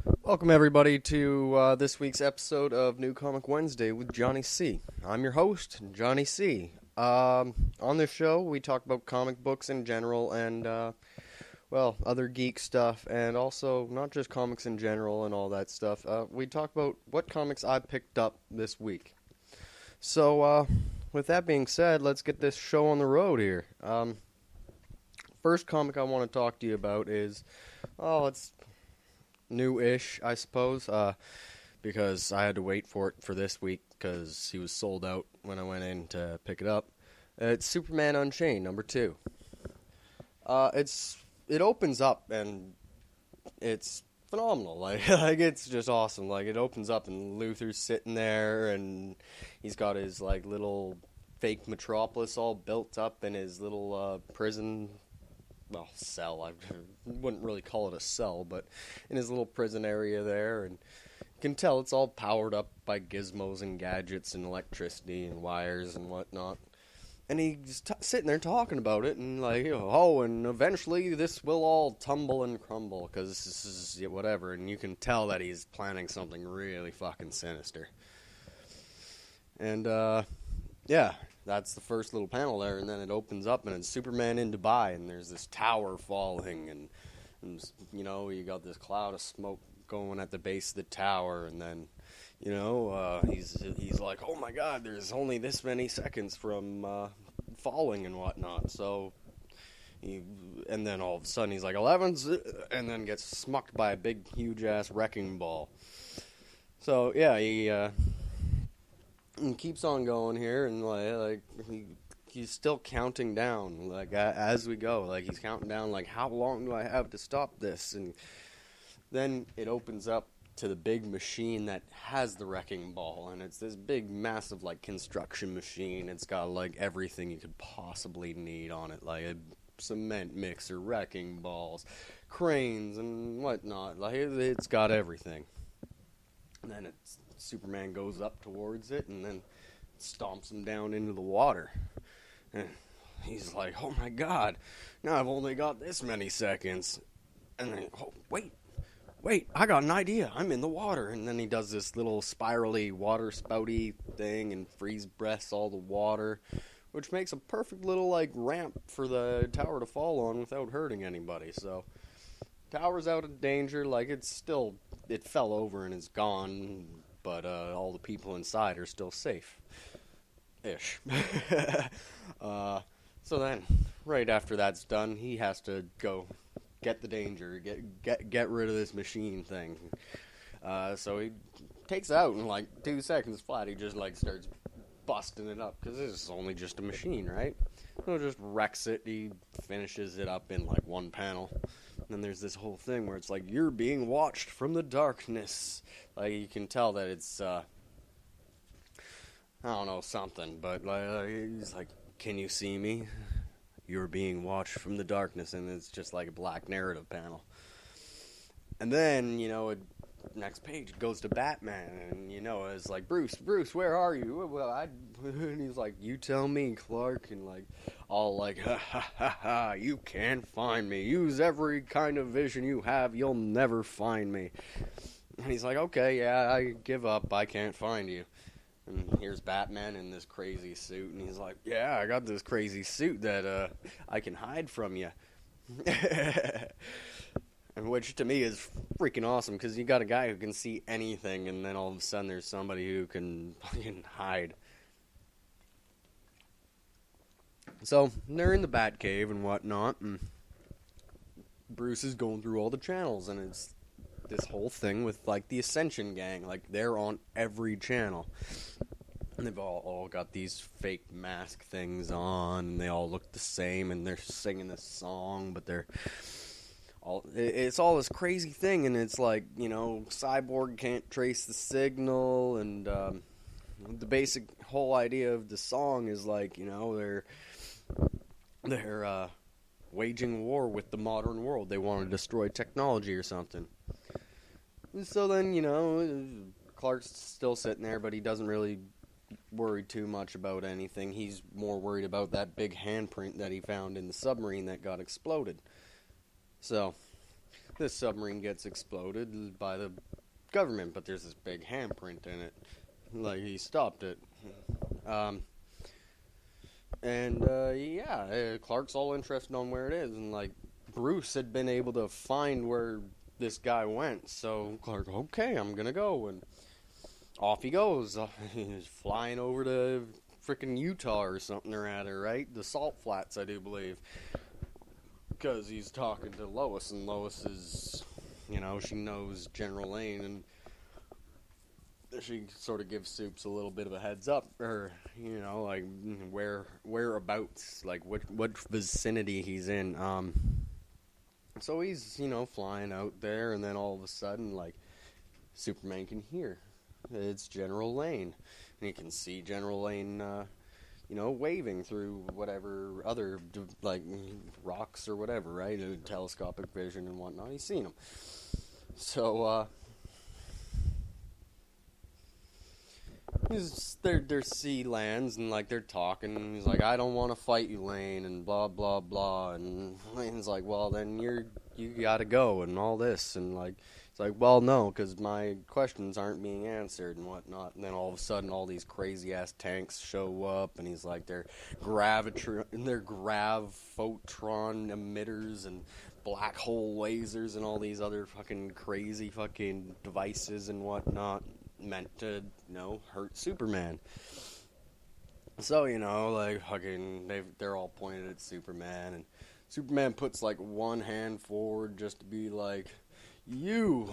Welcome, everybody, to this week's episode of New Comic Wednesday with Johnny C. I'm your host, Johnny C. On this show, we talk about comic books in general and, other geek stuff, and also not just comics in general and all that stuff. We talk about what comics I picked up this week. So, with that being said, let's get this show on the road here. First comic I want to talk to you about is, it's new-ish, I suppose, because I had to wait for it for this week because he was sold out when I went in to pick it up. It's Superman Unchained, number 2. It opens up and it's phenomenal. Like it's just awesome. Like it opens up and Luthor's sitting there and he's got his like little fake metropolis all built up in his little prison. Well, cell. I wouldn't really call it a cell, but in his little prison area there, and you can tell it's all powered up by gizmos and gadgets and electricity and wires and whatnot. And he's sitting there talking about it, and like, and eventually this will all tumble and crumble, because this is whatever, and you can tell that he's planning something really fucking sinister. And, that's the first little panel there, and then it opens up, and it's Superman in Dubai, and there's this tower falling, and you got this cloud of smoke going at the base of the tower, and then, he's like, oh my god, there's only this many seconds from falling and whatnot, so, and then all of a sudden he's like, 11, and then gets smucked by a big, huge-ass wrecking ball. So, yeah, he keeps on going here, and like he's still counting down, like as we go. Like he's counting down, like how long do I have to stop this? And then it opens up to the big machine that has the wrecking ball, and it's this big, massive like construction machine. It's got like everything you could possibly need on it, like a cement mixer, wrecking balls, cranes, and whatnot. Like it's got everything. And then Superman goes up towards it and then stomps him down into the water. And he's like, oh my god, now I've only got this many seconds. And then, wait, I got an idea. I'm in the water. And then he does this little spirally water spouty thing and freeze breaths all the water, which makes a perfect little like ramp for the tower to fall on without hurting anybody. So tower's out of danger. Like it fell over and is gone, but all the people inside are still safe-ish. So then, right after that's done, he has to go get the danger, get rid of this machine thing. So he takes it out in like 2 seconds flat. He just like starts busting it up because this is only just a machine, right? So he just wrecks it. He finishes it up in like one panel. And then there's this whole thing where it's like, you're being watched from the darkness. Like, you can tell that it's, I don't know, something. But he's like, can you see me? You're being watched from the darkness. And it's just like a black narrative panel. And then, next page it goes to Batman. And, it's like, Bruce, where are you? Well, and he's like, you tell me, Clark. And, like, all like, ha, you can't find me. Use every kind of vision you have. You'll never find me. And he's like, okay, yeah, I give up. I can't find you. And here's Batman in this crazy suit. And he's like, yeah, I got this crazy suit that I can hide from you. And which to me is freaking awesome because you got a guy who can see anything, and then all of a sudden there's somebody who can hide. So they're in the Batcave and whatnot, and Bruce is going through all the channels, and it's this whole thing with like the Ascension gang. Like they're on every channel, and they've all got these fake mask things on, and they all look the same, and they're singing this song, but it's all this crazy thing, and it's like, Cyborg can't trace the signal, and the basic whole idea of the song is like, they're waging war with the modern world. They want to destroy technology or something. And so then, Clark's still sitting there, but he doesn't really worry too much about anything. He's more worried about that big handprint that he found in the submarine that got exploded. So this submarine gets exploded by the government, but there's this big handprint in it. Like, he stopped it. Clark's all interested on where it is, and, like, Bruce had been able to find where this guy went, so Clark, okay, I'm gonna go, and off he goes. He's flying over to frickin' Utah or something or other, right? The Salt Flats, I do believe. Because he's talking to Lois, and Lois is, she knows General Lane, and she sort of gives Soups a little bit of a heads up, or, like, whereabouts, like, what vicinity he's in. So he's, flying out there, and then all of a sudden, like, Superman can hear. It's General Lane. And he can see General Lane, waving through whatever other, like, rocks or whatever, right? Telescopic vision and whatnot. He's seen him. So, their sea lands, and, like, they're talking, and he's like, I don't want to fight you, Lane, and blah, blah, blah, and Lane's like, well, then you gotta go, and all this, and, like, it's like, well, no, because my questions aren't being answered, and whatnot, and then all of a sudden, all these crazy-ass tanks show up, and he's like, they're gravitron emitters, and black hole lasers, and all these other fucking crazy fucking devices and whatnot, meant to, hurt Superman. So, like, fucking, they're all pointed at Superman, and Superman puts, like, one hand forward just to be like, you,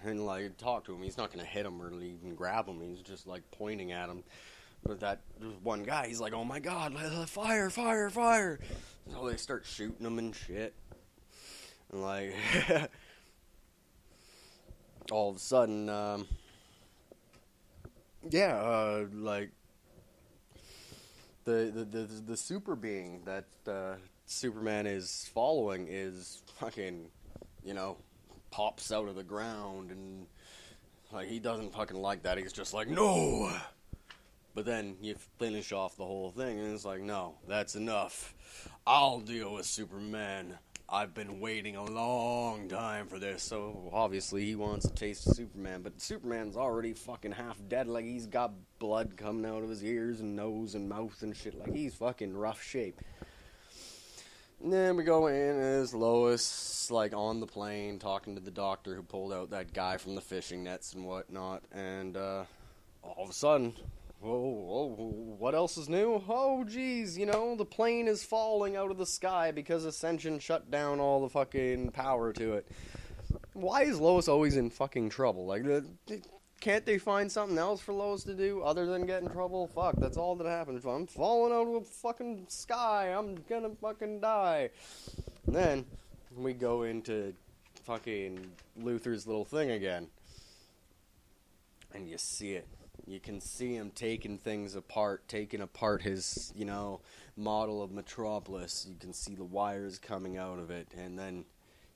and, like, talk to him. He's not gonna hit him or even grab him. He's just, like, pointing at him. But that one guy, he's like, oh my god, fire, fire, fire. So they start shooting him and shit. And, like, all of a sudden, like, the super being that Superman is following is fucking, pops out of the ground, and, like, he doesn't fucking like that. He's just like, no! But then you finish off the whole thing, and it's like, no, that's enough. I'll deal with Superman. I've been waiting a long time for this. So obviously he wants a taste of Superman, but Superman's already fucking half dead. Like, he's got blood coming out of his ears and nose and mouth and shit. Like, he's fucking rough shape. And then we go in as Lois, like, on the plane talking to the doctor who pulled out that guy from the fishing nets and whatnot, and all of a sudden, whoa, what else is new? Oh, geez, the plane is falling out of the sky because Ascension shut down all the fucking power to it. Why is Lois always in fucking trouble? Like, can't they find something else for Lois to do other than get in trouble? Fuck, that's all that happens. If I'm falling out of a fucking sky, I'm gonna fucking die. And then we go into fucking Luthor's little thing again. And you see it. You can see him taking things apart, taking apart his, model of Metropolis. You can see the wires coming out of it, and then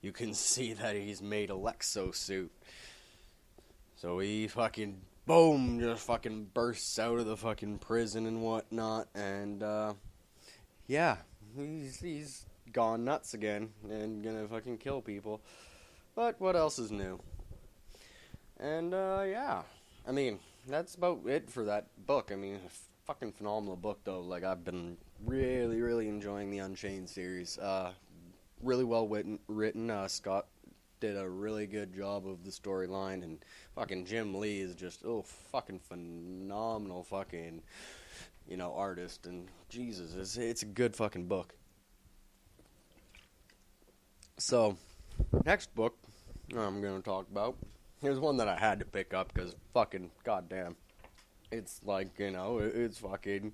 you can see that he's made a Lexosuit. So he fucking, boom, just fucking bursts out of the fucking prison and whatnot, and, he's gone nuts again, and gonna fucking kill people. But what else is new? And, I mean, that's about it for that book. I mean, a fucking phenomenal book, though. Like, I've been really, really enjoying the Unchained series. Really well written. Scott did a really good job of the storyline, and fucking Jim Lee is just, fucking phenomenal fucking, artist, and Jesus, it's a good fucking book. So, next book I'm going to talk about, here's one that I had to pick up, because fucking, goddamn, it's like, it's fucking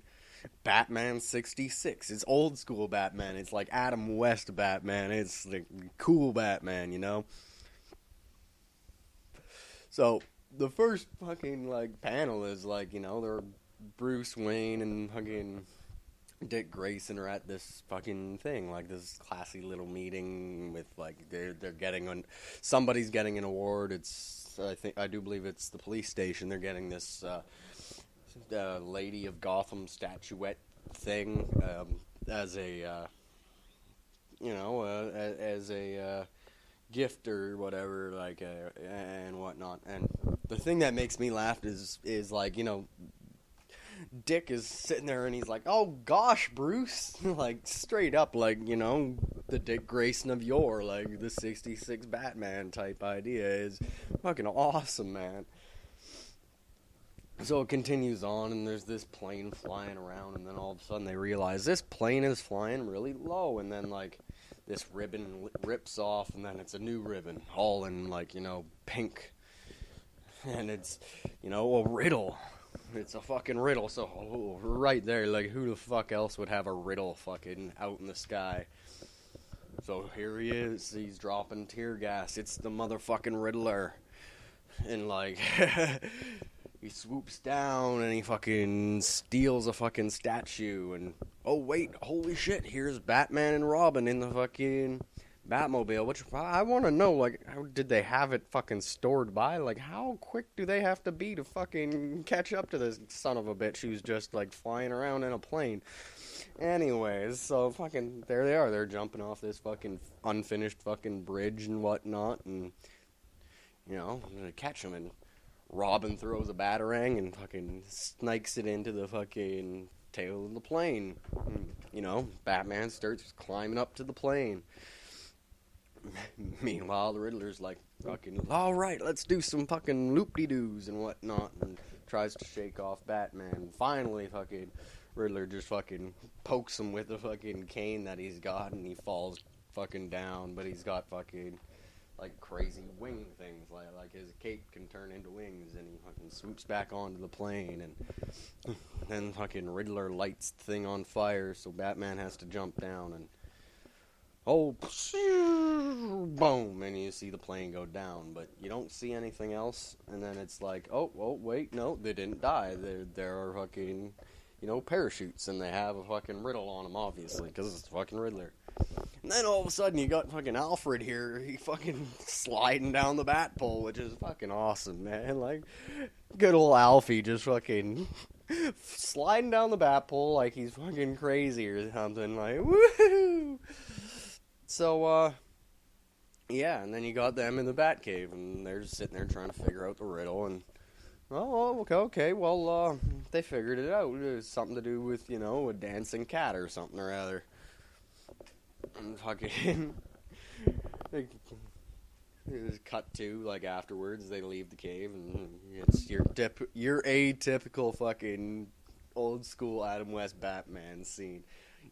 Batman 66. It's old school Batman. It's like Adam West Batman. It's like cool Batman, So, the first fucking, like, panel is like, they're Bruce Wayne and fucking Dick Grayson are at this fucking thing, like this classy little meeting with, like, they're getting somebody's getting an award. I do believe it's the police station. They're getting this Lady of Gotham statuette thing as a gift or whatever, like, and whatnot. And the thing that makes me laugh is like, Dick is sitting there and he's like, "Oh gosh, Bruce," like straight up, like, the Dick Grayson of yore, like the '66 Batman type idea is fucking awesome, man. So it continues on, and there's this plane flying around, and then all of a sudden they realize this plane is flying really low, and then, like, this ribbon rips off, and then it's a new ribbon, all in, like, pink. And it's, a riddle. It's a fucking riddle, so right there, like, who the fuck else would have a riddle fucking out in the sky? So here he is, he's dropping tear gas, it's the motherfucking Riddler. And, like, he swoops down and he fucking steals a fucking statue, and oh wait, holy shit, here's Batman and Robin in the fucking Batmobile, which I want to know, like, how did they have it fucking stored by? Like, how quick do they have to be to fucking catch up to this son of a bitch who's just, like, flying around in a plane? Anyways, so fucking, there they are, they're jumping off this fucking unfinished fucking bridge and whatnot, and, I'm gonna catch them, and Robin throws a batarang and fucking snakes it into the fucking tail of the plane. Batman starts climbing up to the plane. Meanwhile, the Riddler's like, fucking, alright, let's do some fucking loop-de-doos and whatnot, and tries to shake off Batman. Finally, fucking, Riddler just fucking pokes him with the fucking cane that he's got, and he falls fucking down, but he's got fucking, like, crazy wing things, like his cape can turn into wings, and he fucking swoops back onto the plane, and then fucking Riddler lights the thing on fire, so Batman has to jump down, and oh, boom, and you see the plane go down, but you don't see anything else, and then it's like, oh, wait, no, they didn't die, there are fucking, parachutes, and they have a fucking riddle on them, obviously, because it's fucking Riddler. And then all of a sudden you got fucking Alfred here, he fucking sliding down the bat pole, which is fucking awesome, man, like, good old Alfie just fucking sliding down the bat pole like he's fucking crazy or something, like, woohoo! So, yeah, and then you got them in the Batcave, and they're just sitting there trying to figure out the riddle, and, okay, well, they figured it out. It was something to do with, a dancing cat or something or other. And fucking, it was cut to, like, afterwards, they leave the cave, and it's your atypical fucking old-school Adam West Batman scene.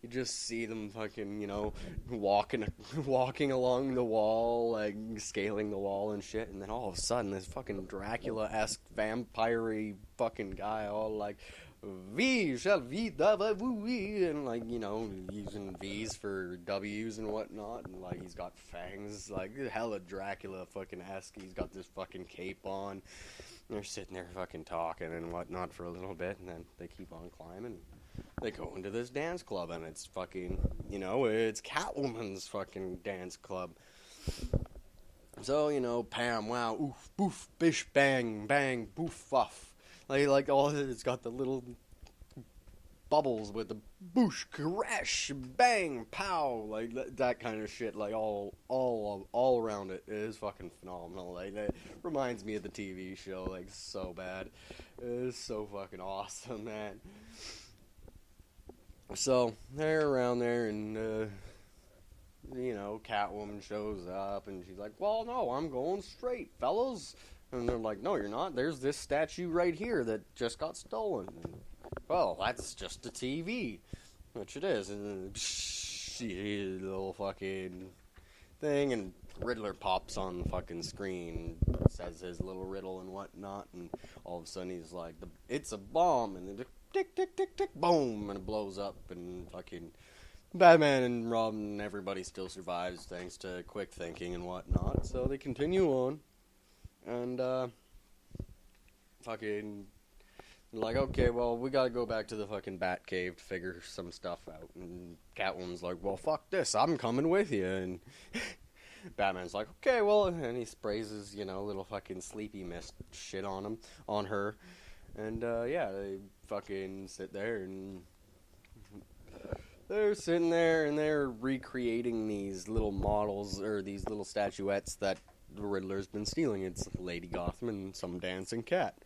You just see them fucking, walking along the wall, like, scaling the wall and shit, and then all of a sudden, this fucking Dracula-esque vampire-y fucking guy all like, "We shall be the," and, like, using V's for W's and whatnot, and, like, he's got fangs, like, hella Dracula fucking-esque, he's got this fucking cape on, and they're sitting there fucking talking and whatnot for a little bit, and then they keep on climbing. They go into this dance club, and it's fucking, it's Catwoman's fucking dance club. So, Pam, wow, oof, boof, bish, bang, bang, boof, fuff. Like all of it, it's got the little bubbles with the boosh, crash, bang, pow, like that kind of shit, like all around it. It is fucking phenomenal. Like, it reminds me of the TV show, like, so bad. It is so fucking awesome, man. So, they're around there, and, Catwoman shows up, and she's like, well, no, I'm going straight, fellas. And they're like, no, you're not. There's this statue right here that just got stolen. And, well, that's just a TV. Which it is. And then, little fucking thing, and Riddler pops on the fucking screen, says his little riddle and whatnot, and all of a sudden he's like, it's a bomb, and then tick, tick, tick, tick, boom, and it blows up, and fucking Batman and Robin and everybody still survives thanks to quick thinking and whatnot, so they continue on, and, fucking, like, okay, well, we gotta go back to the fucking Batcave to figure some stuff out, and Catwoman's like, well, fuck this, I'm coming with you, and Batman's like, okay, well, and he sprays his, little fucking sleepy mist shit on her, and, yeah, they fucking sit there, and they're sitting there and they're recreating these little models or these little statuettes that the Riddler's been stealing. It's Lady Gotham and some dancing cat.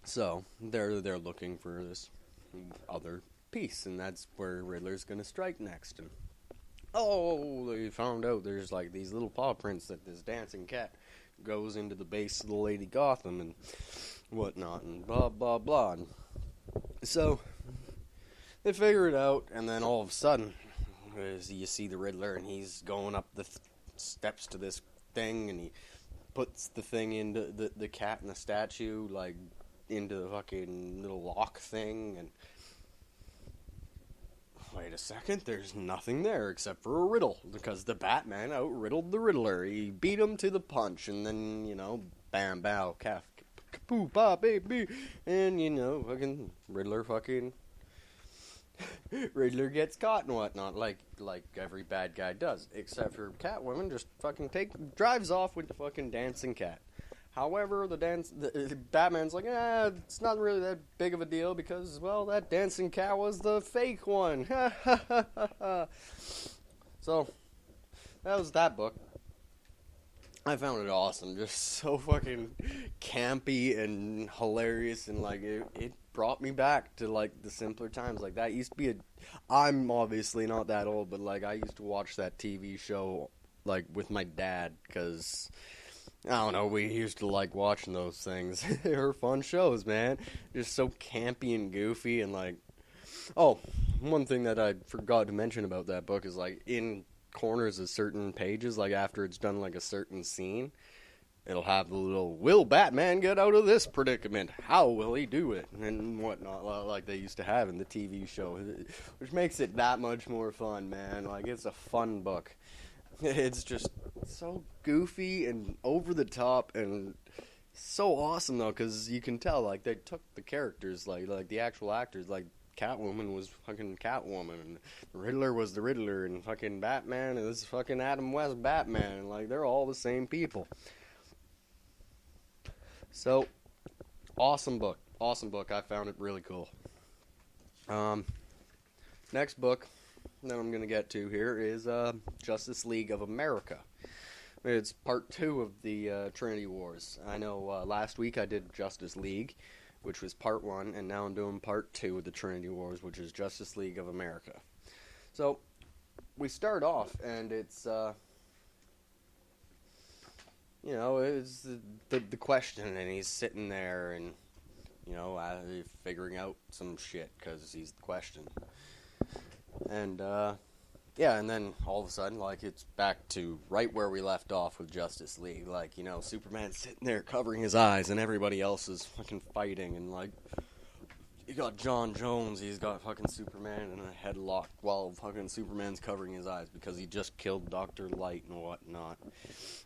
So they're looking for this other piece, and that's where Riddler's gonna strike next. And they found out there's like these little paw prints that this dancing cat goes into the base of the Lady Gotham and whatnot, and blah blah blah. And so they figure it out, and then all of a sudden, you see the Riddler, and he's going up the steps to this thing, and he puts the thing into the cat and the statue, like, into the fucking little lock thing, and wait a second, there's nothing there except for a riddle, because the Batman out-riddled the Riddler. He beat him to the punch, and then, bam, bow, calf, kapoo, pop, baby, and, fucking Riddler gets caught and whatnot, like every bad guy does, except for Catwoman just fucking drives off with the fucking dancing cat. However, the Batman's like, it's not really that big of a deal because, well, that dancing cat was the fake one. So, that was that book. I found it awesome, just so fucking campy and hilarious, and like it brought me back to like the simpler times. Like that used to be I'm obviously not that old, but like I used to watch that TV show like with my dad because I don't know, we used to like watching those things. They were fun shows, man. Just so campy and goofy, and like, oh, one thing that I forgot to mention about that book is like in corners of certain pages, like after it's done like a certain scene, it'll have the little, will Batman get out of this predicament? How will he do it? And whatnot, like they used to have in the TV show, which makes it that much more fun, man. Like, it's a fun book. It's just so goofy and over the top and so awesome, though, because you can tell, like, they took the characters, like the actual actors, like, Catwoman was fucking Catwoman, and the Riddler was the Riddler, and fucking Batman is fucking Adam West Batman, and, like, they're all the same people. So, awesome book. Awesome book. I found it really cool. Next book that I'm going to get to here is Justice League of America. It's part 2 of the Trinity Wars. I know last week I did Justice League, which was part 1, and now I'm doing part 2 of the Trinity Wars, which is Justice League of America. So, we start off, and it's, it's the question, and he's sitting there, and, figuring out some shit, because he's the question. And, and then all of a sudden, like, it's back to right where we left off with Justice League. Like, Superman's sitting there covering his eyes, and everybody else is fucking fighting, and, like, you got John Jones, he's got fucking Superman in a headlock while fucking Superman's covering his eyes because he just killed Dr. Light and whatnot.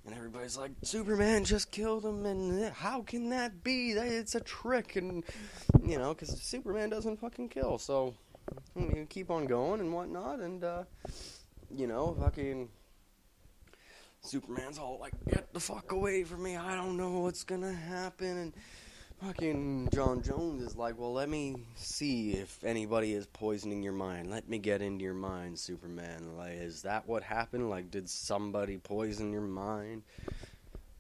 And everybody's like, Superman just killed him, and how can that be? It's a trick, and, because Superman doesn't fucking kill, so you keep on going and whatnot, and, fucking Superman's all like, get the fuck away from me, I don't know what's gonna happen, and fucking John Jones is like, well, let me see if anybody is poisoning your mind. Let me get into your mind, Superman. Like, is that what happened? Like, did somebody poison your mind?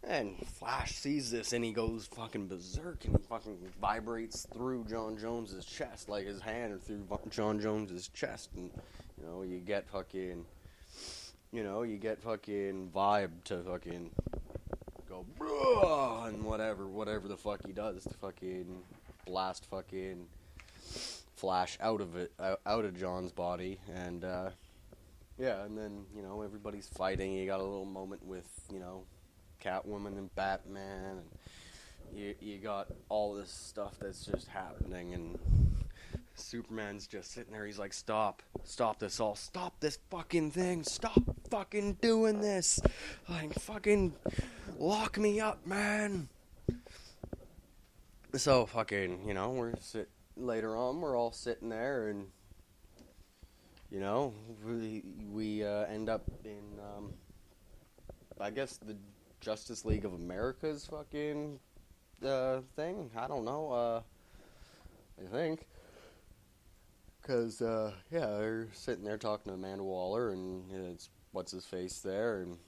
And Flash sees this, and he goes fucking berserk, and he fucking vibrates through John Jones's chest, like his hand through John Jones's chest, and, you get fucking vibe to fucking go, bruh, and whatever the fuck he does to fucking blast fucking Flash out of John's body, and, and then, everybody's fighting. You got a little moment with, Catwoman and Batman, and you got all this stuff that's just happening, and Superman's just sitting there. He's like, stop this fucking thing, stop fucking doing this, like, fucking lock me up, man. So fucking, later on, we're all sitting there, and, we end up in, I guess the Justice League of America's fucking thing. I don't know. I think. Because, they're sitting there talking to Amanda Waller, and it's what's-his-face there, and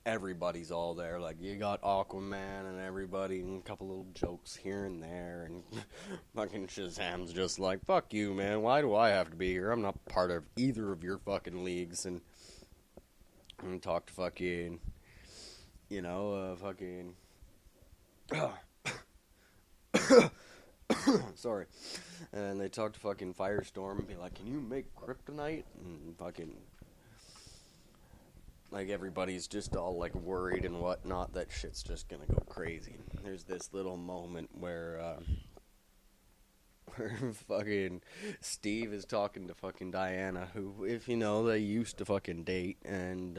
everybody's all there. Like, you got Aquaman and everybody, and a couple little jokes here and there, and fucking Shazam's just like, fuck you, man, why do I have to be here? I'm not part of either of your fucking leagues, and talk to fucking, fucking... Sorry. And they talk to fucking Firestorm and be like, can you make kryptonite? And fucking... like, everybody's just all, like, worried and whatnot that shit's just gonna go crazy. There's this little moment where fucking Steve is talking to fucking Diana, who, if you know, they used to fucking date, and,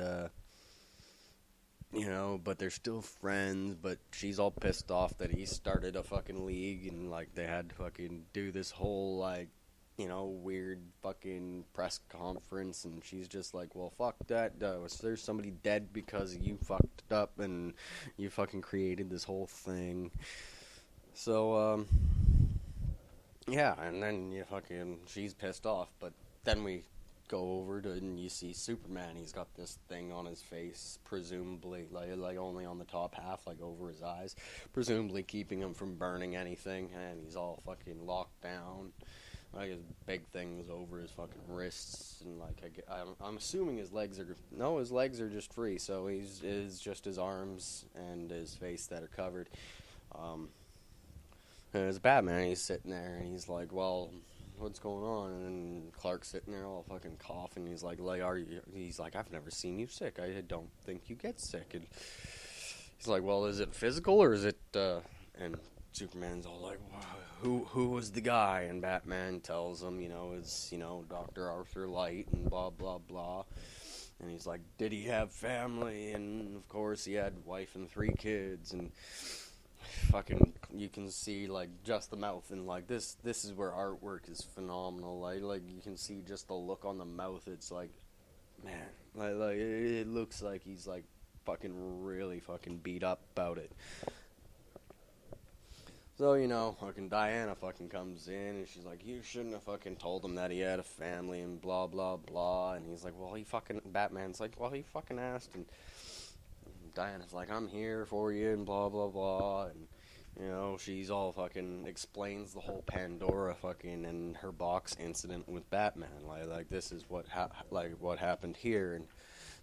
but they're still friends, but she's all pissed off that he started a fucking league, and, like, they had to fucking do this whole, like, weird fucking press conference, and she's just like, well, fuck that, was there somebody dead because you fucked up, and you fucking created this whole thing? So, yeah, and then she's pissed off, but then we go over to, and you see Superman, he's got this thing on his face, presumably, like only on the top half, like over his eyes, presumably keeping him from burning anything, and he's all fucking locked down. Like, his big thing's over his fucking wrists, and, like, I'm assuming his legs are just free, so it's just his arms and his face that are covered. And it's Batman, he's sitting there, and he's like, well, what's going on? And then Clark's sitting there all fucking coughing, he's like, he's like, I've never seen you sick, I don't think you get sick, and he's like, well, is it physical, or is it, and Superman's all like, who was the guy? And Batman tells him, it's, Dr. Arthur Light and blah, blah, blah. And he's like, did he have family? And, of course, he had wife and 3 kids. And fucking, you can see, like, just the mouth. And, like, this is where artwork is phenomenal. Like you can see just the look on the mouth. It's like, man, like it looks like he's, like, fucking really fucking beat up about it. So, fucking Diana fucking comes in, and she's like, you shouldn't have fucking told him that he had a family, and blah, blah, blah, and he's like, Batman's like, well, he fucking asked, and Diana's like, I'm here for you, and blah, blah, blah, and, she's all fucking explains the whole Pandora fucking and her box incident with Batman, like this is what happened here, and,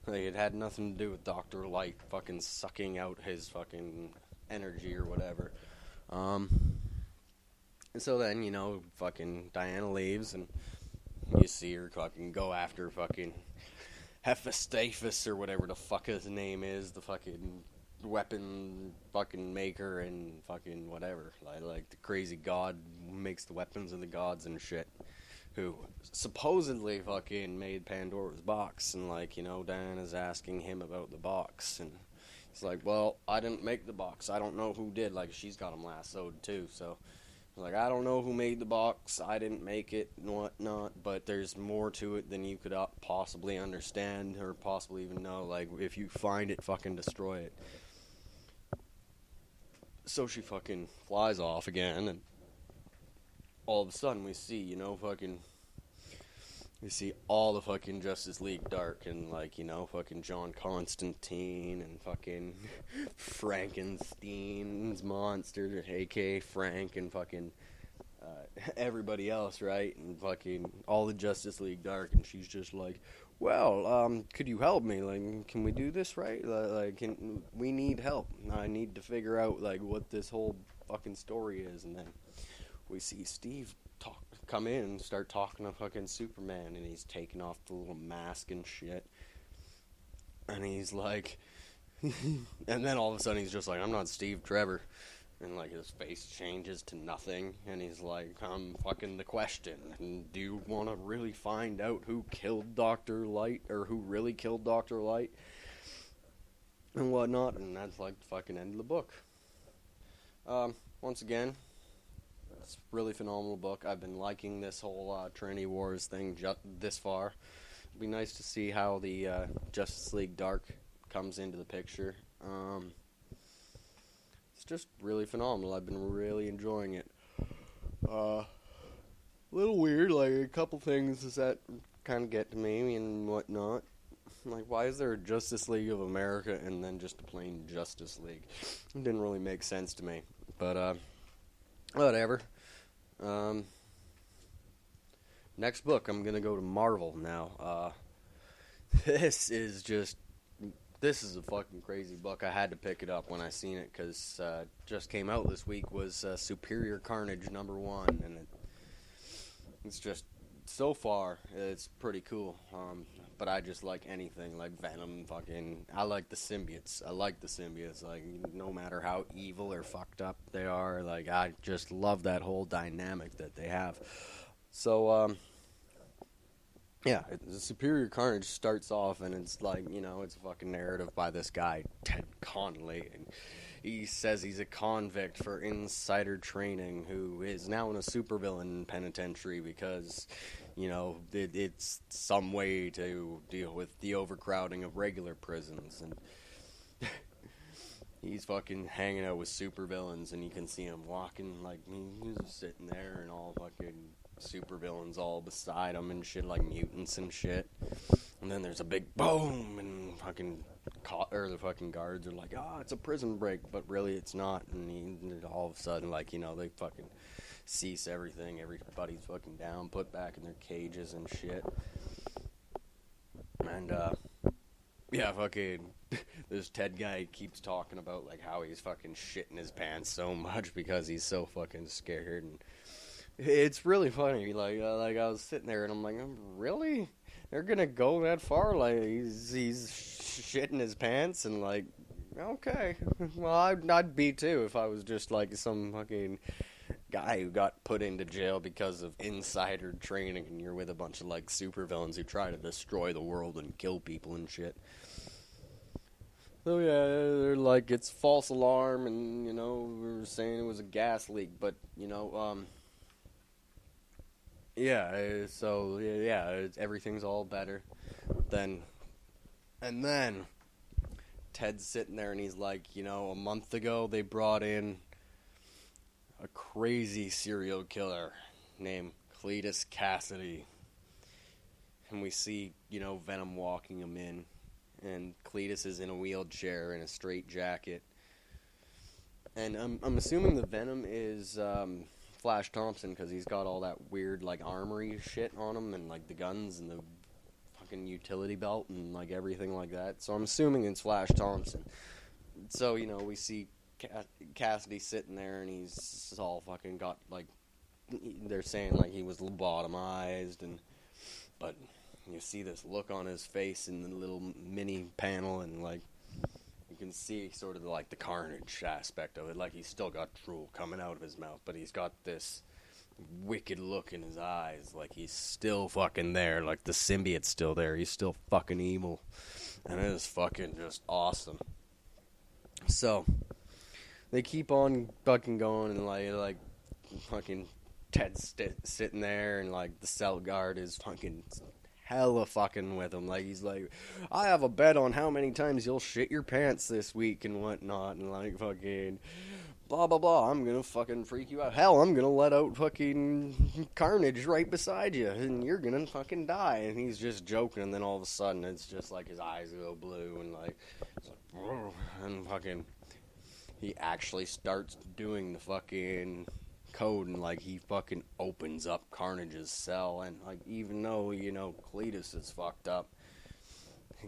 like, it had nothing to do with Dr. Light fucking sucking out his fucking energy or whatever. And so then, fucking Diana leaves, and you see her fucking go after fucking Hephaestus or whatever the fuck his name is, the fucking weapon fucking maker and fucking whatever, like the crazy god who makes the weapons of the gods and shit, who supposedly fucking made Pandora's box, and, like, Diana's asking him about the box, and it's like, well, I didn't make the box. I don't know who did. Like, she's got him lassoed, too. So, like, I don't know who made the box. I didn't make it and whatnot. But there's more to it than you could possibly understand or possibly even know. Like, if you find it, fucking destroy it. So she fucking flies off again. And all of a sudden we see, you see all the fucking Justice League Dark, and, like, fucking John Constantine, and fucking Frankenstein's monster, a.k.a. Frank, and fucking everybody else, right? And fucking all the Justice League Dark, and she's just like, well, could you help me? Like, can we do this, right? Like, we need help. I need to figure out, like, what this whole fucking story is, and then we see Steve come in and start talking to fucking Superman, and he's taking off the little mask and shit, and he's like, and then all of a sudden he's just like, I'm not Steve Trevor, and, like, his face changes to nothing, and he's like, I'm fucking the question, and do you want to really find out who killed Dr. Light, or who really killed Dr. Light, and whatnot, and that's, like, the fucking end of the book. Once again, it's a really phenomenal book. I've been liking this whole Trinity Wars thing this far. It'd be nice to see how the Justice League Dark comes into the picture. It's just really phenomenal. I've been really enjoying it. a little weird. Like a couple things that kind of get to me and whatnot. Like, why is there a Justice League of America and then just a plain Justice League? It didn't really make sense to me. But, whatever. Next book, I'm gonna go to Marvel now. This is a fucking crazy book. I had to pick it up when I seen it, because just came out this week, was Superior Carnage #1, and it's just, so far, it's pretty cool. But I just like anything, like Venom, I like the symbiotes. Like, no matter how evil or fucked up they are, like, I just love that whole dynamic that they have. So, yeah, the Superior Carnage starts off, and it's like, it's a fucking narrative by this guy, Ted Conley, and he says he's a convict for insider training who is now in a supervillain penitentiary because, it's some way to deal with the overcrowding of regular prisons, and he's fucking hanging out with supervillains, and you can see him walking, like, he's sitting there, and all fucking supervillains all beside him and shit, like mutants and shit. And then there's a big boom, and the fucking guards are like, it's a prison break, but really it's not. And all of a sudden, like, they fucking cease everything. Everybody's fucking down, put back in their cages and shit. And, yeah, fucking, this Ted guy keeps talking about, like, how he's fucking shitting his pants so much because he's so fucking scared, and it's really funny. Like I was sitting there and I'm like, really? They're gonna go that far? Like, he's shitting his pants, and like, okay. Well, I'd be too if I was just like some fucking guy who got put into jail because of insider training, and you're with a bunch of like supervillains who try to destroy the world and kill people and shit. So yeah, they're like, it's false alarm, and we were saying it was a gas leak, but yeah, so, yeah, everything's all better. And then, Ted's sitting there, and he's like, a month ago, they brought in a crazy serial killer named Cletus Cassidy. And we see, Venom walking him in, and Cletus is in a wheelchair in a straitjacket. And I'm assuming the Venom is, Flash Thompson, because he's got all that weird, like, armory shit on him, and, like, the guns and the fucking utility belt and, like, everything like that. So I'm assuming it's Flash Thompson. So, we see Cassidy sitting there, and he's all fucking got, like, they're saying, like, he was lobotomized, but you see this look on his face in the little mini panel, and, like, you can see sort of like the carnage aspect of it. Like, he's still got drool coming out of his mouth, but he's got this wicked look in his eyes. Like, he's still fucking there. Like, the symbiote's still there. He's still fucking evil. And it is fucking just awesome. So, they keep on fucking going, and like fucking Ted's sitting there, and like the cell guard is fucking hella fucking with him. Like, he's like, I have a bet on how many times you'll shit your pants this week and whatnot, and like fucking blah blah blah, I'm gonna fucking freak you out. Hell, I'm gonna let out fucking Carnage right beside you, and you're gonna fucking die. And he's just joking, and then all of a sudden it's just like his eyes go blue, and like, it's like, and fucking he actually starts doing the fucking code, and like he fucking opens up Carnage's cell, and like, even though Cletus is fucked up,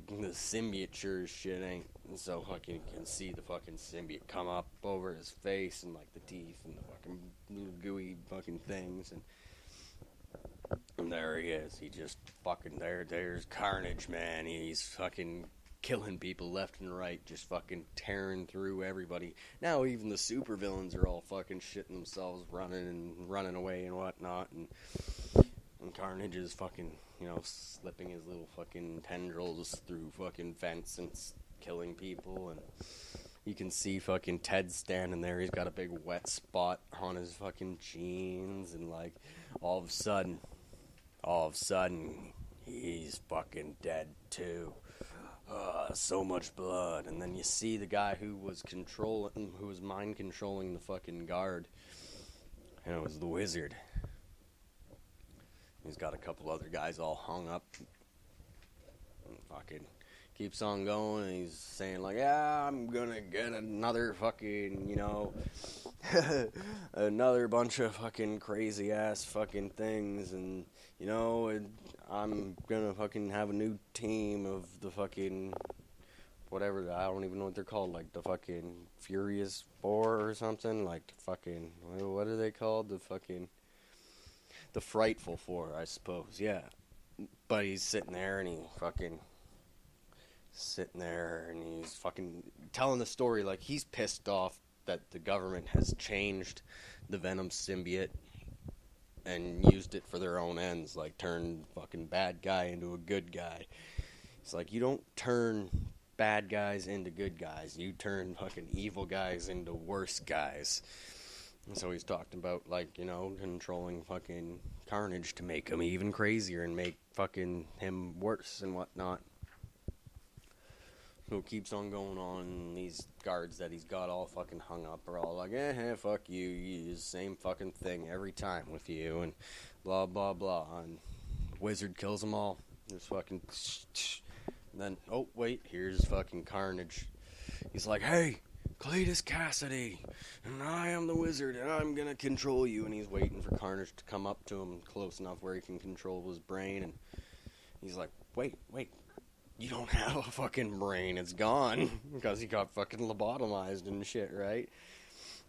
the symbiote sure as shit ain't. And so fucking you can see the fucking symbiote come up over his face, and like the teeth and the fucking little gooey fucking things, and there he is. He just fucking there's Carnage, man. He's fucking killing people left and right, just fucking tearing through everybody. Now even the supervillains are all fucking shitting themselves, running away and whatnot, and Carnage is fucking, slipping his little fucking tendrils through fucking vents and killing people. And you can see fucking Ted standing there. He's got a big wet spot on his fucking jeans, and like, all of a sudden, he's fucking dead too. So much blood. And then you see the guy who was mind controlling the fucking guard, and it was the Wizard. He's got a couple other guys all hung up. And fucking keeps on going, and he's saying, like, yeah, I'm gonna get another fucking, another bunch of fucking crazy-ass fucking things, and, I'm gonna fucking have a new team of the fucking, whatever, I don't even know what they're called, like, the fucking Furious Four or something, like, the fucking, what are they called, the Frightful Four, I suppose, yeah, but he's sitting there, and he's fucking telling the story like he's pissed off that the government has changed the Venom symbiote and used it for their own ends, like turned fucking bad guy into a good guy. It's like, you don't turn bad guys into good guys, you turn fucking evil guys into worse guys. And so he's talking about, like, controlling fucking Carnage to make him even crazier and make fucking him worse and whatnot. So it keeps on going on, and these guards that he's got all fucking hung up are all like, fuck you, you use the same fucking thing every time with you, and blah, blah, blah, and Wizard kills them all. There's fucking, and then, oh, wait, here's fucking Carnage. He's like, hey, Cletus Cassidy, and I am the Wizard, and I'm gonna control you, and he's waiting for Carnage to come up to him close enough where he can control his brain, and he's like, wait, you don't have a fucking brain, it's gone, because he got fucking lobotomized and shit, right?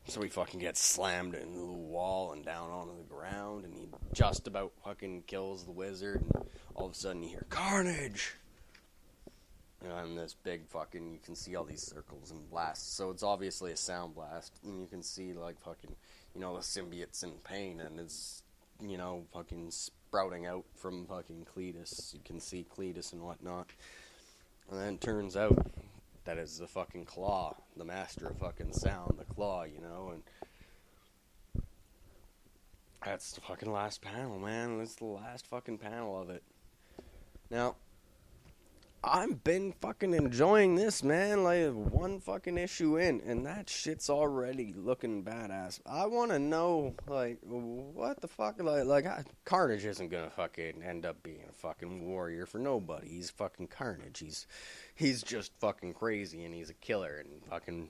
So he fucking gets slammed into the wall and down onto the ground, and he just about fucking kills the Wizard, and all of a sudden you hear, Carnage! And this big fucking, you can see all these circles and blasts, so it's obviously a sound blast, and you can see, like, fucking, the symbiote's in pain, and it's, fucking sprouting out from fucking Cletus. You can see Cletus and whatnot. And then it turns out that is the fucking Claw, the master of fucking sound, the Claw, and that's the fucking last panel, man. That's the last fucking panel of it. Now, I've been fucking enjoying this, man, like, one fucking issue in, and that shit's already looking badass. I want to know, like, what the fuck, like, Carnage isn't gonna fucking end up being a fucking warrior for nobody. He's fucking Carnage. He's just fucking crazy, and he's a killer, and fucking,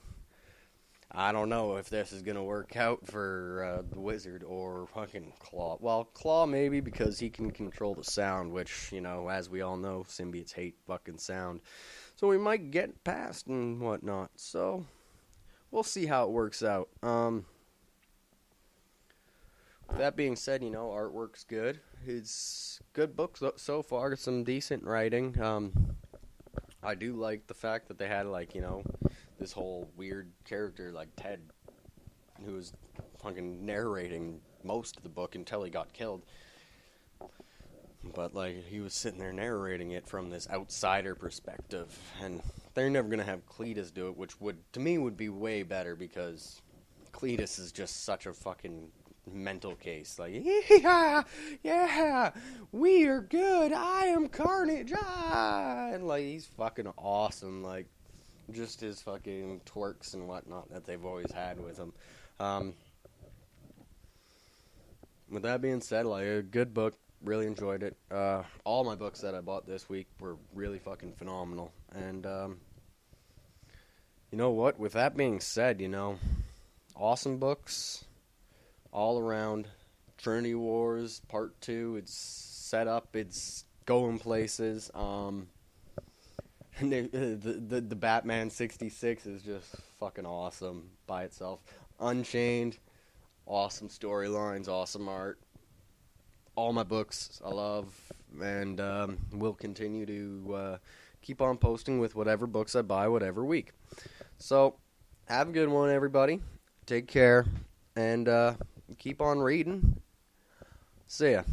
I don't know if this is gonna work out for the Wizard or fucking Claw. Well, Claw maybe, because he can control the sound, which, as we all know, symbiotes hate fucking sound. So we might get past and whatnot. So we'll see how it works out. That being said, artwork's good. It's good book so far. Some decent writing. I do like the fact that they had, like, this whole weird character like Ted, who was fucking narrating most of the book until he got killed. But, like, he was sitting there narrating it from this outsider perspective, and they're never gonna have Cletus do it, which to me would be way better, because Cletus is just such a fucking mental case. Like, yeah, we are good, I am Carnage, and, like, he's fucking awesome, like, just his fucking twerks and whatnot that they've always had with him. With that being said, like, a good book, really enjoyed it. All my books that I bought this week were really fucking phenomenal. And, you know what? With that being said, awesome books all around. Trinity Wars Part 2, it's set up, it's going places. And the Batman 66 is just fucking awesome by itself. Unchained, awesome storylines, awesome art. All my books I love, and will continue to keep on posting with whatever books I buy whatever week. So, have a good one, everybody. Take care, and keep on reading. See ya.